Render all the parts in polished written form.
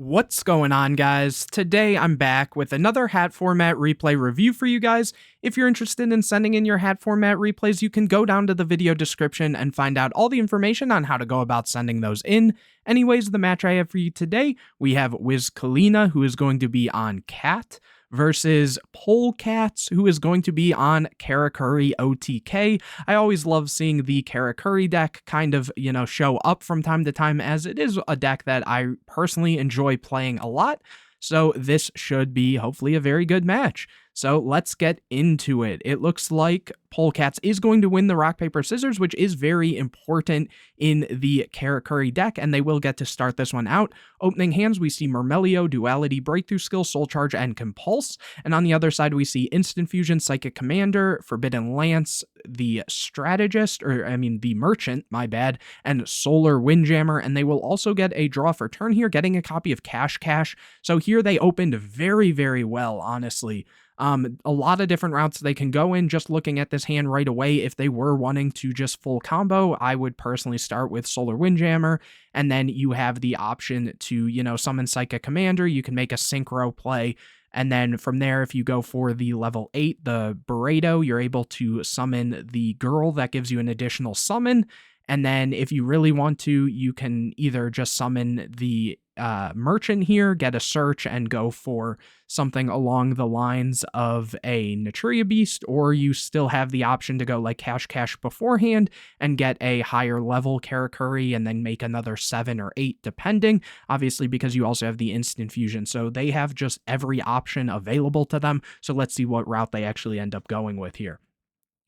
What's going on, guys? Today I'm back with another hat format replay review for you guys. If you're interested in sending in your hat format replays, you can go down to the video description and find out all the information on how to go about sending those in. Anyways, the match I have for you today, we have Kalina, who is going to be on Cat, versus Polecats, who is going to be on Karakuri OTK. I always love seeing the Karakuri deck kind of, show up from time to time, as it is a deck that I personally enjoy playing a lot. So this should be hopefully a very good match. So let's get into it. It looks like Polecats is going to win the rock, paper, scissors, which is very important in the Karakuri deck, and they will get to start this one out. Opening hands, we see Mermail, Duality, Breakthrough Skill, Soul Charge, and Compulse. And on the other side, we see Instant Fusion, Psychic Commander, Forbidden Lance, the the Merchant, and Solar Windjammer, and they will also get a draw for turn here, getting a copy of Cash. So here they opened very, very well, honestly. A lot of different routes they can go in. Just looking at this hand right away, if they were wanting to just full combo, I would personally start with Solar Windjammer, and then you have the option to, summon Psychic Commander. You can make a synchro play, and then from there, if you go for the level 8, the Burrito, you're able to summon the girl that gives you an additional summon. And then if you really want to, you can either just summon the Merchant here, get a search, and go for something along the lines of a Natria Beast, or you still have the option to go like Cash beforehand and get a higher level Karakuri and then make another 7 or 8 depending, obviously because you also have the Instant Fusion. So they have just every option available to them. So let's see what route they actually end up going with here.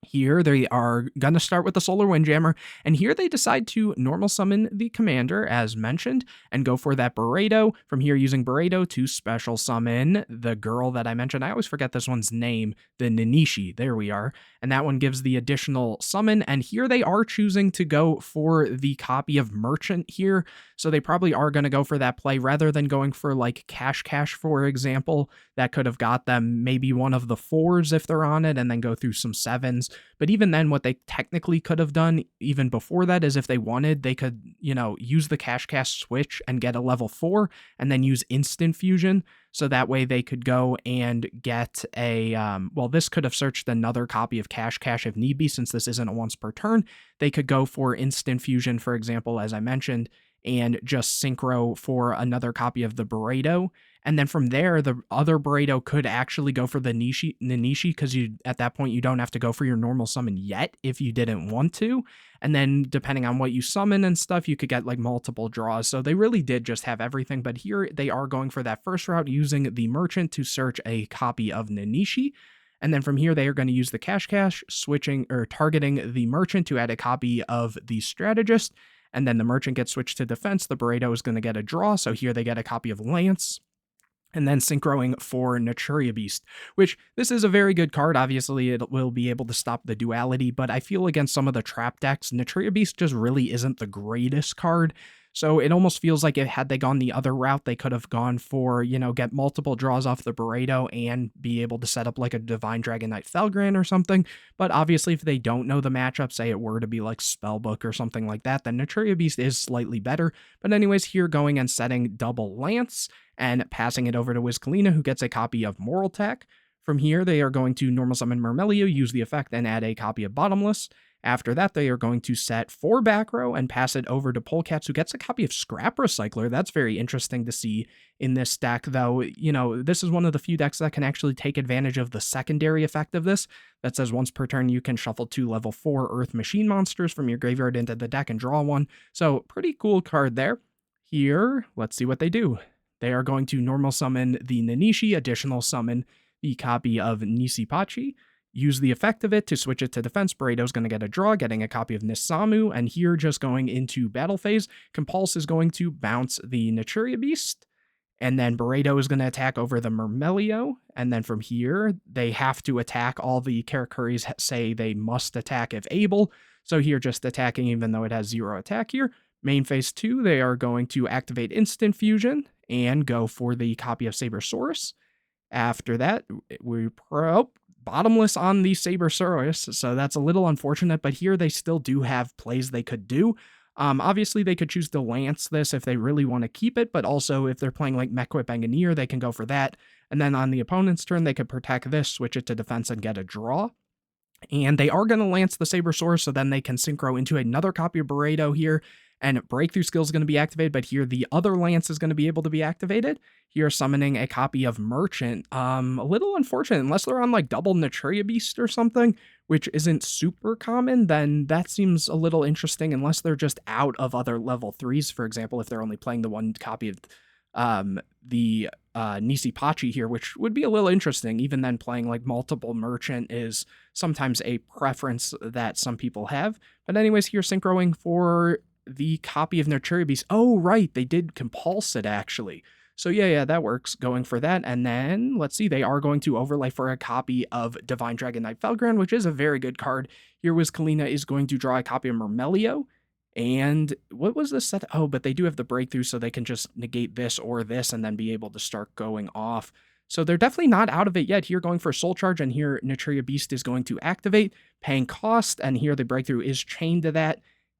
Here, they are going to start with the Solar Windjammer, and here they decide to normal summon the commander, as mentioned, and go for that Burrito. From here, using Burrito to special summon the girl that I mentioned. I always forget this one's name, the Ninishi. There we are. And that one gives the additional summon, and here they are choosing to go for the copy of Merchant here, so they probably are going to go for that play rather than going for like Cash, for example. That could have got them maybe one of the 4s if they're on it, and then go through some 7s. But even then, what they technically could have done even before that is if they wanted, they could, use the Cash switch and get a level 4 and then use Instant Fusion. So that way they could go and get a, this could have searched another copy of Cash if need be, since this isn't a once per turn. They could go for Instant Fusion, for example, as I mentioned, and just synchro for another copy of the Burrito. And then from there, the other Burrito could actually go for the Ninishi, because at that point, you don't have to go for your normal summon yet if you didn't want to. And then depending on what you summon and stuff, you could get like multiple draws. So they really did just have everything. But here they are going for that first route using the Merchant to search a copy of Ninishi. And then from here, they are going to use the Cash, switching or targeting the Merchant to add a copy of the Strategist. And then the Merchant gets switched to defense. The Burrito is going to get a draw. So here they get a copy of Lance. And then synchroing for Natria Beast, which this is a very good card. Obviously, it will be able to stop the duality, but I feel against some of the trap decks, Natria Beast just really isn't the greatest card. So it almost feels like had they gone the other route, they could have gone for, get multiple draws off the Burrito and be able to set up like a Divine Dragon Knight Felgran or something. But obviously, if they don't know the matchup, say it were to be like Spellbook or something like that, then Natria Beast is slightly better. But anyways, here going and setting double Lance and passing it over to Kalina, who gets a copy of Moral Tech. From here, they are going to normal summon Mermail, use the effect, and add a copy of Bottomless. After that, they are going to set 4 back row and pass it over to Polecats, who gets a copy of Scrap Recycler. That's very interesting to see in this deck, though. This is one of the few decks that can actually take advantage of the secondary effect of this. That says once per turn, you can shuffle 2 level 4 Earth Machine monsters from your graveyard into the deck and draw one. So pretty cool card there. Here, let's see what they do. They are going to normal summon the Ninishi, additional summon the copy of Nisipachi, use the effect of it to switch it to defense. Burrito's going to get a draw, getting a copy of Nisamu, and here just going into battle phase, Compulse is going to bounce the Natria Beast, and then Burrito is going to attack over the Mermail, and then from here, they have to attack. All the Karakuris say they must attack if able, so here just attacking even though it has 0 attack here. Main phase 2, they are going to activate Instant Fusion and go for the copy of Sabersaurus. After that, we Bottomless on the Sabersaurus, so that's a little unfortunate, but here they still do have plays they could do. Obviously, they could choose to lance this if they really want to keep it, but also if they're playing like Mechwhip Engineer, they can go for that. And then on the opponent's turn, they could protect this, switch it to defense, and get a draw. And they are going to lance the Sabersaur, so then they can synchro into another copy of Burrito here, and Breakthrough skill is going to be activated, but here the other lance is going to be able to be activated. Here, summoning a copy of Merchant. A little unfortunate, unless they're on like double Naturia Beast or something, which isn't super common, then that seems a little interesting, unless they're just out of other level 3s, for example, if they're only playing the one copy of the NAWCQ here, which would be a little interesting. Even then, playing like multiple Merchant is sometimes a preference that some people have. But anyways, here synchroing for the copy of Naturia Beast. Oh, right, they did compulse it, actually. So yeah, that works, going for that. And then, let's see, they are going to overlay for a copy of Divine Dragon Knight Felgrand, which is a very good card. Here, Kalina is going to draw a copy of Mermail. And what was this set? Oh, but they do have the breakthrough, so they can just negate this or this and then be able to start going off. So they're definitely not out of it yet. Here, going for Soul Charge, and here Naturia Beast is going to activate, paying cost, and here the breakthrough is chained to that.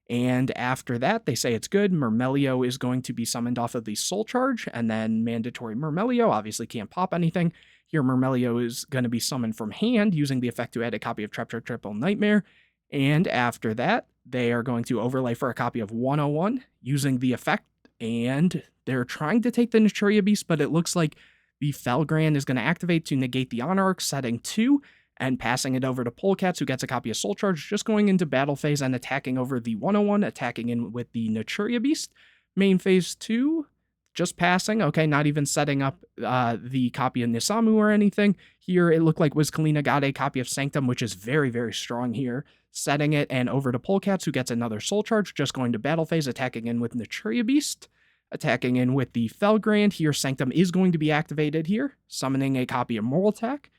And after that, they say it's good. Mermail is going to be summoned off of the Soul Charge, and then mandatory Mermail obviously can't pop anything. Here, Mermail is going to be summoned from hand using the effect to add a copy of Triple Nightmare. And after that, they are going to overlay for a copy of 101 using the effect, and they're trying to take the Naturia Beast, but it looks like the Felgrand is going to activate to negate the Honor Arc, setting 2, and passing it over to Polecats, who gets a copy of Soul Charge, just going into battle phase and attacking over the 101, attacking in with the Naturia Beast. Main phase 2, just passing, okay, not even setting up the copy of Nisamu or anything. Here, it looked like Kalina got a copy of Sanctum, which is very, very strong here. Setting it and over to Polecats, who gets another Soul Charge, just going to battle phase, attacking in with Naturia Beast. Attacking in with the Felgrand. Here, Sanctum is going to be activated here, summoning a copy of Moral Attack.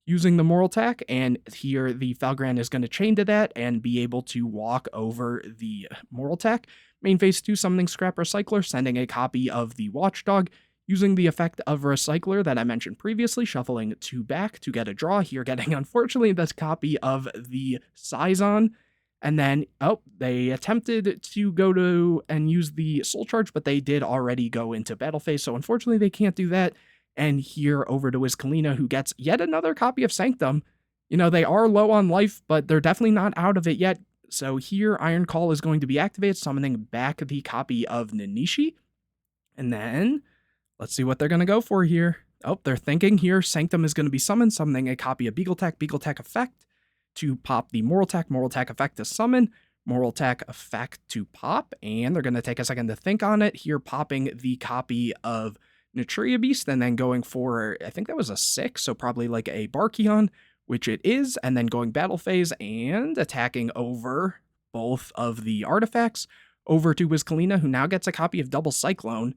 Using the Moral Attack, and here the Felgrand is going to chain to that and be able to walk over the Moral Attack. Main phase 2, summoning Scrap Recycler, sending a copy of the Watchdog, using the effect of Recycler that I mentioned previously, shuffling 2 back to get a draw. Here, getting, unfortunately, this copy of the Scyzon. And then, they attempted to go to and use the Soul Charge, but they did already go into battle phase, so unfortunately they can't do that. And here over to Kalina, who gets yet another copy of Sanctum. You know, they are low on life, but they're definitely not out of it yet. So here, Iron Call is going to be activated, summoning back the copy of Nanishi. And then, let's see what they're going to go for here. Oh, they're thinking here, Sanctum is going to be summoned, summoning a copy of Beagle Attack effect to pop the Moral Attack effect to summon, Moral Attack effect to pop, and they're going to take a second to think on it. Here, popping the copy of Naturia Beast, and then going for, I think that was a 6, so probably like a Barkion, which it is, and then going battle phase and attacking over both of the artifacts, over to Kalina, who now gets a copy of Double Cyclone.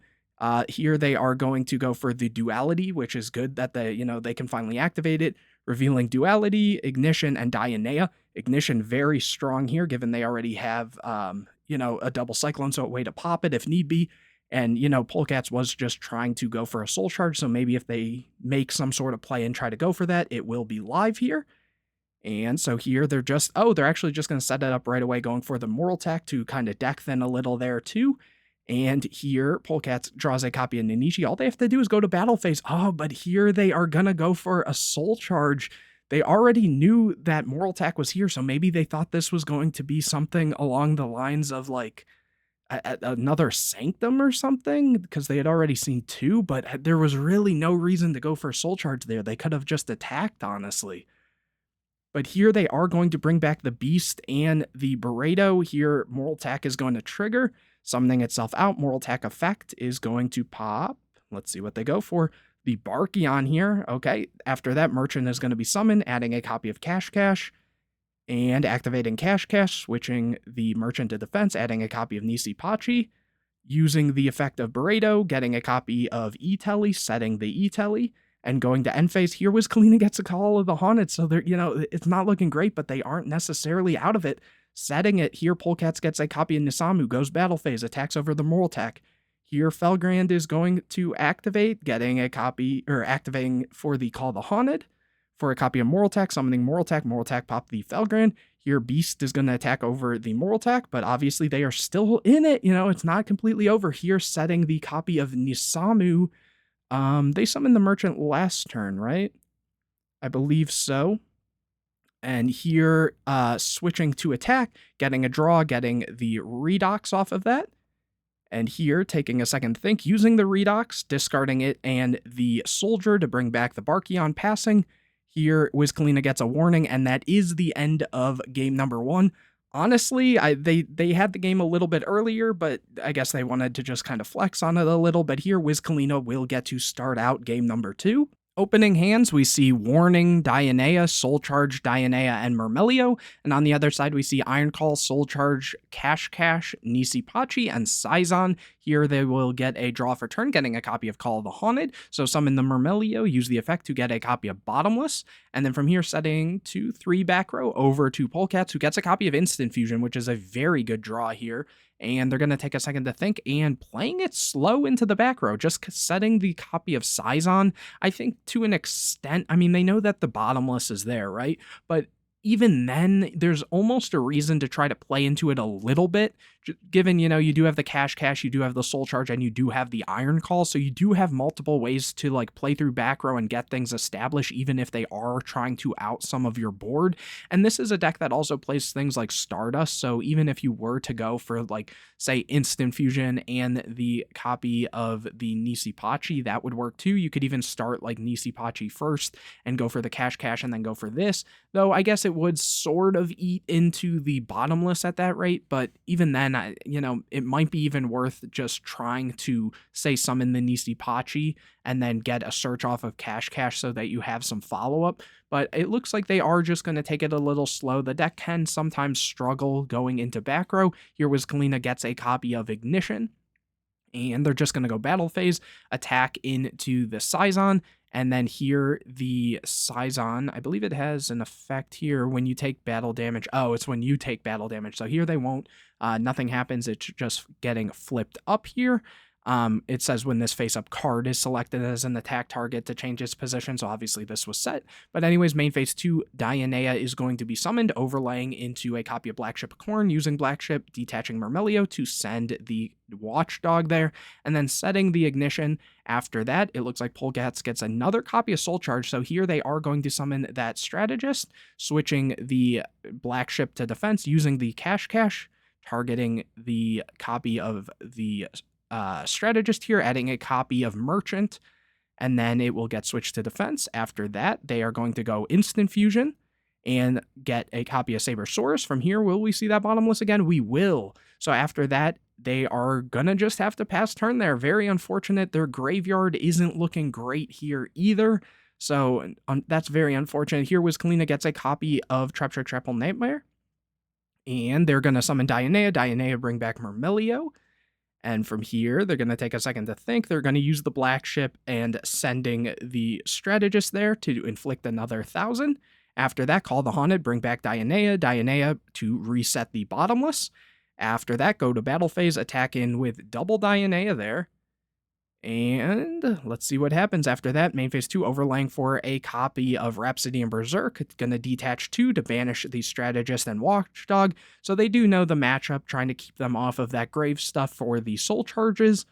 Here they are going to go for the Duality, which is good that they can finally activate it, revealing Duality, Ignition, and Dianea. Ignition very strong here, given they already have, a Double Cyclone, so a way to pop it if need be. And, Polecats was just trying to go for a Soul Charge, so maybe if they make some sort of play and try to go for that, it will be live here. And so here they're actually just going to set it up right away, going for the Moral Attack to kind of deck thin a little there too. And here, Polecats draws a copy of Nanishi. All they have to do is go to battle phase. Oh, but here they are going to go for a Soul Charge. They already knew that Moral Attack was here, so maybe they thought this was going to be something along the lines of like another Sanctum or something, because they had already seen 2, but there was really no reason to go for a Soul Charge there. They could have just attacked, honestly. But here they are going to bring back the Beast and the Burrito. Here, Moral Attack is going to trigger, summoning itself out. Moral Attack effect is going to pop. Let's see what they go for. The Barkion here. Okay, after that, Merchant is going to be summoned, adding a copy of Cash, and activating Cash, switching the Merchant to defense, adding a copy of NAWCQ, using the effect of Burrito, getting a copy of E-Telly, setting the E-Telly, and going to end phase. Here Kalina gets a call of the Haunted, so they're, it's not looking great, but they aren't necessarily out of it. Setting it, here Polecats gets a copy of Nisamu, goes battle phase, attacks over the Moral Attack. Here Felgrand is going to activate, getting a copy, or activating for the Call the Haunted, for a copy of Moral Attack, summoning Moral Attack, pop the Felgrand. Here, Beast is going to attack over the Moral Attack, but obviously they are still in it. You know, it's not completely over. Here, setting the copy of Nisamu. They summoned the Merchant last turn, right? I believe so. And here, switching to attack, getting a draw, getting the Redox off of that. And here, taking a second to think, using the Redox, discarding it, and the Soldier to bring back the Barkion passing. Here, Wizkalina gets a warning, and that is the end of game number 1. Honestly, they had the game a little bit earlier, but I guess they wanted to just kind of flex on it a little. But here, Wizkalina will get to start out game number 2. Opening hands, we see Warning, Dionea, Soul Charge, Dionea, and Mermail. And on the other side, we see Iron Call, Soul Charge, Cash, Nisipachi, and Scyzon. Here they will get a draw for turn, getting a copy of Call of the Haunted. So summon the Mermail, use the effect to get a copy of Bottomless. And then from here, setting 2/3 back row over to Polecats, who gets a copy of Instant Fusion, which is a very good draw here. And they're going to take a second to think and playing it slow into the back row, just setting the copy of Scyzon. I think to an extent, I mean, they know that the Bottomless is there, right? But even then, there's almost a reason to try to play into it a little bit, given, you know, you do have the Cash, you do have the Soul Charge, and you do have the Iron Call, so you do have multiple ways to, like, play through back row and get things established, even if they are trying to out some of your board. And this is a deck that also plays things like Stardust, so even if you were to go for, like, say, Instant Fusion and the copy of the Nisipachi, that would work too. You could even start, like, Nisipachi first and go for the Cash, and then go for this, though I guess it would sort of eat into the Bottomless at that rate, but even then, you know, it might be even worth just trying to, say, summon the Nisipachi and then get a search off of Cash so that you have some follow-up. But it looks like they are just going to take it a little slow. The deck can sometimes struggle going into back row. Here, Wizkalina gets a copy of Ignition, and they're just going to go battle phase, attack into the Scyzon, and then here the Scyzon, I believe it has an effect here when you take battle damage. Oh, it's when you take battle damage. So here they won't. Nothing happens. It's just getting flipped up here. It says when this face-up card is selected as an attack target to change its position, so obviously this was set. But anyways, main phase 2, Dionea is going to be summoned, overlaying into a copy of Black Ship Corn, using Black Ship, detaching Mermail to send the Watchdog there, and then setting the Ignition. After that, it looks like Polecats gets another copy of Soul Charge, so here they are going to summon that Strategist, switching the Black Ship to defense, using the Cash, targeting the copy of the Strategist here, adding a copy of Merchant, and then it will get switched to defense. After that, they are going to go Instant Fusion and get a copy of Sabersaurus. From here, will we see that Bottomless again? We will. So after that, they are gonna just have to pass turn there. Very unfortunate. Their graveyard isn't looking great here either. So that's very unfortunate. Here, Wizkalina gets a copy of Traptrap Triple Nightmare, and they're gonna summon Dionea, bring back Mermail. And from here, they're going to take a second to think. They're going to use the Black Ship and sending the Strategist there to inflict another 1,000. After that, call the Haunted, bring back Dionea to reset the Bottomless. After that, go to battle phase, attack in with double Dionea there. And let's see what happens after that. Main phase 2, overlaying for a copy of Rhapsody and Berserk. It's going to detach 2 to banish the Strategist and Watchdog. So they do know the matchup, trying to keep them off of that grave stuff for the Soul Charges.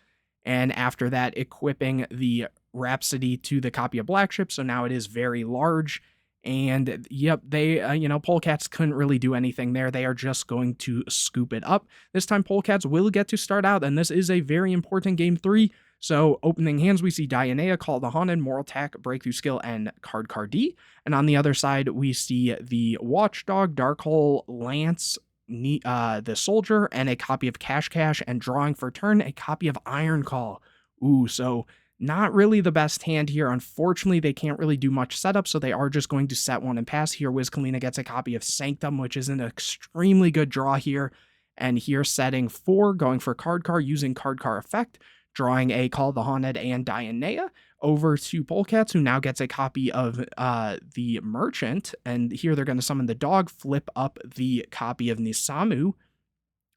And after that, equipping the Rhapsody to the copy of Black Ship. So now it is very large. And yep, they, Polecats couldn't really do anything there. They are just going to scoop it up. This time, Polecats will get to start out, and this is a very important game 3. So opening hands, we see Dionea, Call the Haunted, Moral Attack, Breakthrough Skill, and Card D. And on the other side, we see the Watchdog, Darkhole, Lance, the Soldier, and a copy of Cash, and drawing for turn, a copy of Iron Call. Ooh, so not really the best hand here. Unfortunately, they can't really do much setup, so they are just going to set one and pass. Here, Wizkalina gets a copy of Sanctum, which is an extremely good draw here. And here, setting 4, going for Card, using Card effect, drawing a Call the Haunted and Dionea over to Polecats, who now gets a copy of the Merchant. And here they're going to summon the dog, flip up the copy of Nisamu.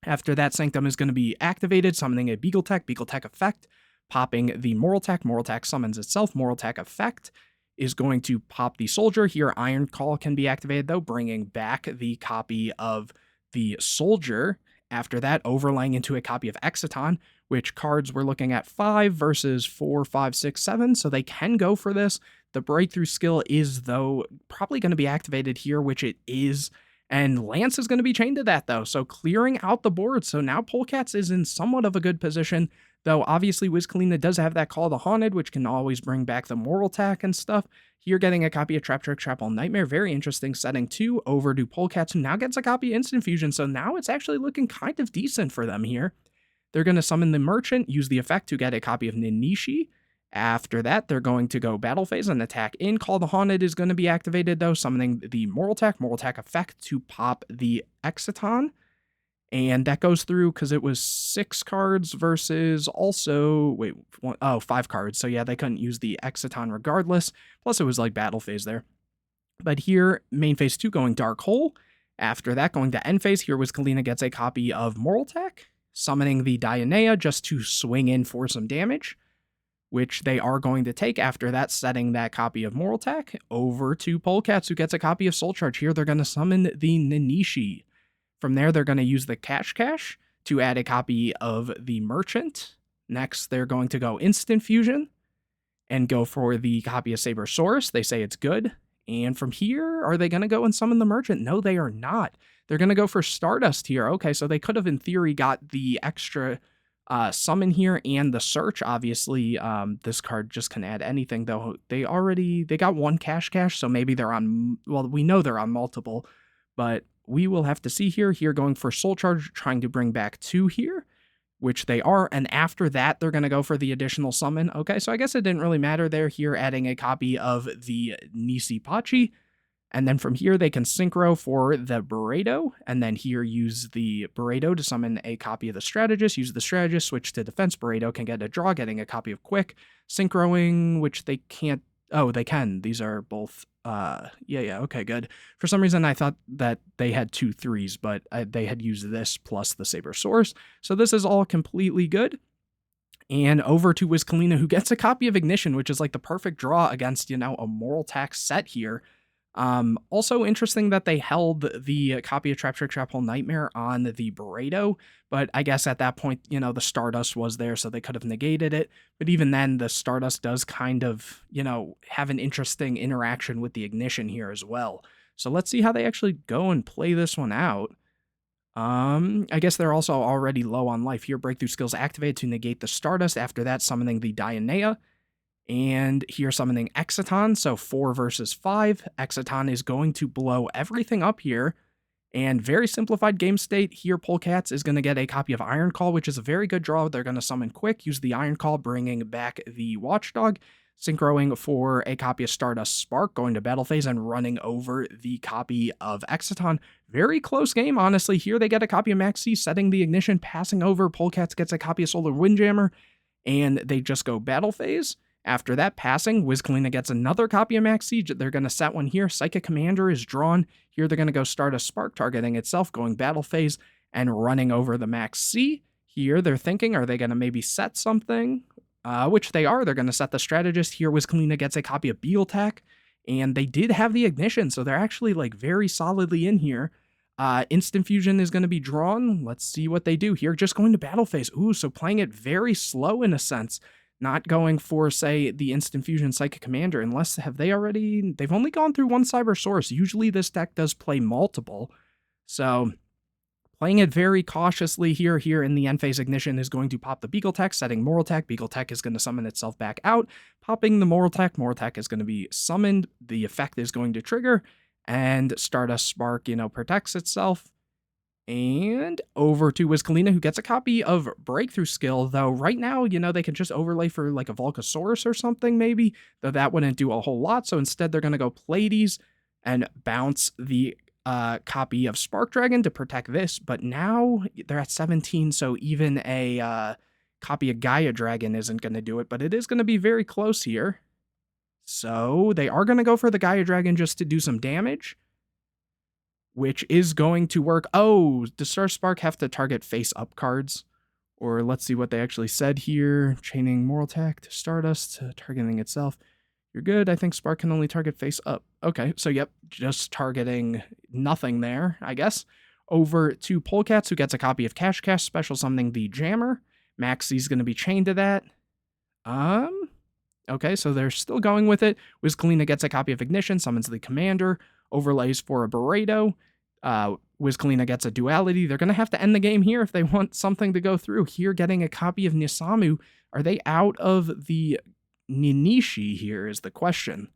After that, Sanctum is going to be activated, summoning a Beagletech effect, popping the Moral Attack summons itself, Moral Attack effect is going to pop the soldier. Here, Iron Call can be activated, though, bringing back the copy of the soldier. After that, overlaying into a copy of H.A.T, which cards we're looking at 5 versus 4, 5, 6, 7, so they can go for this. The breakthrough skill is, though, probably going to be activated here, which it is, and Lance is going to be chained to that, though, so clearing out the board. So now Polecats is in somewhat of a good position, though obviously Wizkalina does have that Call of the Haunted, which can always bring back the Moral Attack and stuff. Here getting a copy of Trap Trick Trap All Nightmare, very interesting setting 2 over to Polecats, who now gets a copy of Instant Fusion, so now it's actually looking kind of decent for them here. They're going to summon the Merchant, use the effect to get a copy of Ninishi. After that, they're going to go Battle Phase and attack in. Call the Haunted is going to be activated, though, summoning the Moral Attack effect to pop the H.A.T. And that goes through because it was 6 cards versus also, 5 cards. So yeah, they couldn't use the H.A.T regardless. Plus it was like Battle Phase there. But here, main phase 2 going Dark Hole. After that, going to end phase, here Wizkalina gets a copy of Moral Attack, summoning the Dionea just to swing in for some damage, which they are going to take. After that, setting that copy of Moral Attack over to Polecats, who gets a copy of Soul Charge. Here, they're going to summon the Ninishi. From there, they're going to use the Cash to add a copy of the Merchant. Next, they're going to go Instant Fusion and go for the copy of Sabersaurus. They say it's good. And from here, are they going to go and summon the Merchant? No, they are not. They're going to go for Stardust here. Okay, so they could have, in theory, got the extra summon here and the search. Obviously, this card just can add anything, though. They got 1 Cash, so maybe they're on, well, we know they're on multiple, but we will have to see here. Here going for Soul Charge, trying to bring back 2 here, which they are. And after that, they're going to go for the additional summon. Okay, so I guess it didn't really matter there. Here, adding a copy of the Nisipachi. And then from here, they can Synchro for the Burrito. And then here, use the Burrito to summon a copy of the Strategist. Use the Strategist, switch to Defense. Burrito can get a draw, getting a copy of Quick. Synchroing, which they can't. Oh, they can. These are both. Yeah, okay, good. For some reason, I thought that they had 2 3s, but they had used this plus the Sabersaurus. So this is all completely good. And over to Wizkalina, who gets a copy of Ignition, which is like the perfect draw against, a Moral Attack set here. Also interesting that they held the copy of Trap Trick Trap Hole Nightmare on the Burrito, but I guess at that point, the Stardust was there, so they could have negated it. But even then, the Stardust does kind of, have an interesting interaction with the Ignition here as well. So let's see how they actually go and play this one out. I guess they're also already low on life. Here, Breakthrough Skills activated to negate the Stardust. After that, summoning the Dionea. And here summoning H.A.T, so 4 versus 5. H.A.T is going to blow everything up here. And very simplified game state. Here, Polecats is going to get a copy of Iron Call, which is a very good draw. They're going to summon Quick, use the Iron Call, bringing back the Watchdog, synchroing for a copy of Stardust Spark, going to Battle Phase and running over the copy of H.A.T. Very close game, honestly. Here they get a copy of Max C, setting the Ignition, passing over. Polecats gets a copy of Solar Windjammer, and they just go Battle Phase. After that passing, Wizkalina gets another copy of Max Siege. They're going to set one here. Psychic Commander is drawn. Here they're going to go Stardust Spark, targeting itself, going Battle Phase, and running over the Max C. Here they're thinking, are they going to maybe set something? Which they are. They're going to set the Strategist. Here Wizkalina gets a copy of Beetle Tack, and they did have the Ignition, so they're actually like very solidly in here. Instant Fusion is going to be drawn. Let's see what they do here. Just going to Battle Phase. Ooh, so playing it very slow in a sense. Not going for, say, the Instant Fusion Psychic Commander, unless they've only gone through 1 Cybersaurus. Usually this deck does play multiple. So playing it very cautiously here in the end phase. Ignition is going to pop the Beagle Tech, setting Moral Attack. Beagle Tech is going to summon itself back out, popping the Moral Attack. Moral Attack is going to be summoned. The effect is going to trigger, and Stardust Spark, protects itself. And over to Wizkalina, who gets a copy of Breakthrough Skill, though right now, they can just overlay for like a Volcasaurus or something maybe, though that wouldn't do a whole lot. So instead, they're going to go Pleiades and bounce the copy of Spark Dragon to protect this. But now they're at 17, so even a copy of Gaia Dragon isn't going to do it, but it is going to be very close here. So they are going to go for the Gaia Dragon just to do some damage, which is going to work. Oh, does Star Spark have to target face-up cards? Or let's see what they actually said here. Chaining Moral Attack to Stardust, targeting itself. You're good. I think Spark can only target face up. Okay, so yep, just targeting nothing there, I guess. Over to Polecats, who gets a copy of Cash Cash, special summoning the Jammer. Maxie's going to be chained to that. Okay, so they're still going with it. Wizkalina gets a copy of Ignition, summons the Commander, overlays for a Barredo. Wizkalina gets a Duality. They're going to have to end the game here if they want something to go through. Here, getting a copy of Nisamu. Are they out of the Ninishi here is the question.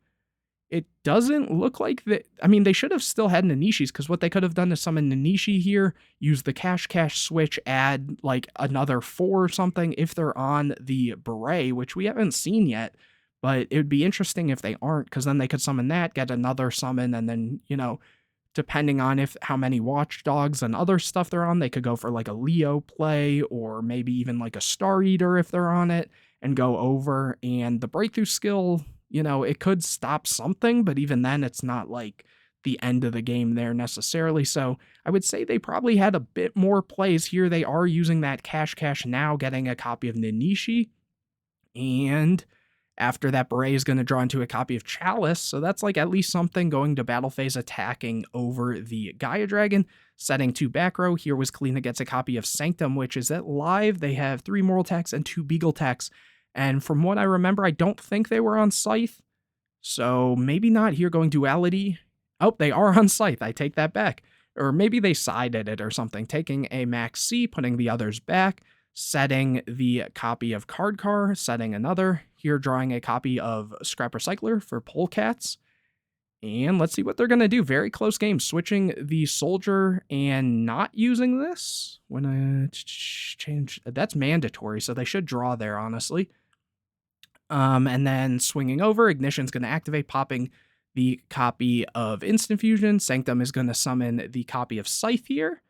It doesn't look like that. I mean, they should have still had Ninishis, because what they could have done is summon Ninishi here, use the Cash Cash switch, add like another 4 or something if they're on the Beret, which we haven't seen yet. But it would be interesting if they aren't, because then they could summon that, get another summon, and then, you know, depending on how many Watchdogs and other stuff they're on, they could go for like a Leo play, or maybe even like a Star Eater if they're on it, and go over. And the breakthrough skill, you know, it could stop something, but even then it's not like the end of the game there necessarily. So I would say they probably had a bit more plays here. They are using that Cash Cash now, getting a copy of Ninishi. And after that, Beret is going to draw into a copy of Chalice. So that's like at least something, going to battle phase, attacking over the Gaia Dragon, setting 2 back row. Here Wizkalina gets a copy of Sanctum, which is at live. They have 3 Moral Tax and 2 Beagle Tax. And from what I remember, I don't think they were on Scythe. So maybe not here, going Duality. Oh, they are on Scythe. I take that back. Or maybe they sided it or something. Taking a Max C, putting the others back, setting the copy of Cardcar, setting another. Here, drawing a copy of Scrap Recycler for Polecats. And let's see what they're going to do. Very close game. Switching the Soldier and not using this. When I change, that's mandatory, so they should draw there, honestly. And then swinging over, Ignition's going to activate, popping the copy of Instant Fusion. Sanctum is going to summon the copy of Scythe here.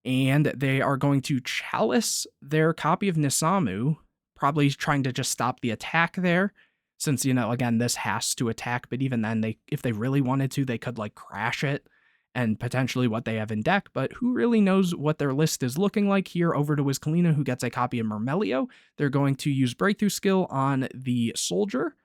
And they are going to Chalice their copy of Nisamu, probably trying to just stop the attack there. Since, you know, again, this has to attack, but even then, if they really wanted to, they could, like, crash it and potentially what they have in deck, but who really knows what their list is looking like here. Over to Wizkalina, who gets a copy of Mermail. They're going to use Breakthrough Skill on the Soldier,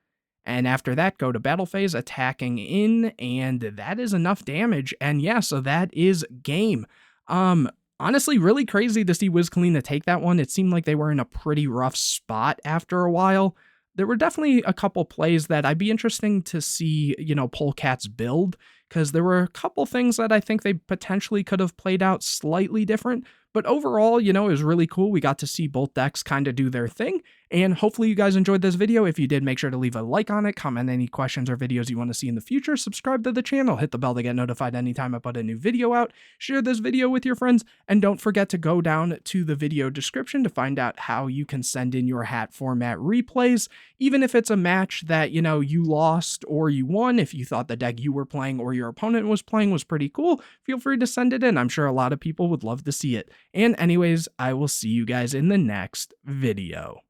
and after that, go to battle phase, attacking in, and that is enough damage, and yeah, so that is game. Honestly, really crazy to see Wizkalina take that one. It seemed like they were in a pretty rough spot after a while. There were definitely a couple plays that I'd be interesting to see, you know, Polecats build, because there were a couple things that I think they potentially could have played out slightly different. But overall, you know, it was really cool. We got to see both decks kind of do their thing, and hopefully you guys enjoyed this video. If you did, make sure to leave a like on it, comment any questions or videos you want to see in the future, subscribe to the channel, hit the bell to get notified anytime I put a new video out, share this video with your friends, and don't forget to go down to the video description to find out how you can send in your hat format replays, even if it's a match that, you know, you lost or you won. If you thought the deck you were playing or your opponent was playing was pretty cool, feel free to send it in. I'm sure a lot of people would love to see it. And anyways, I will see you guys in the next video.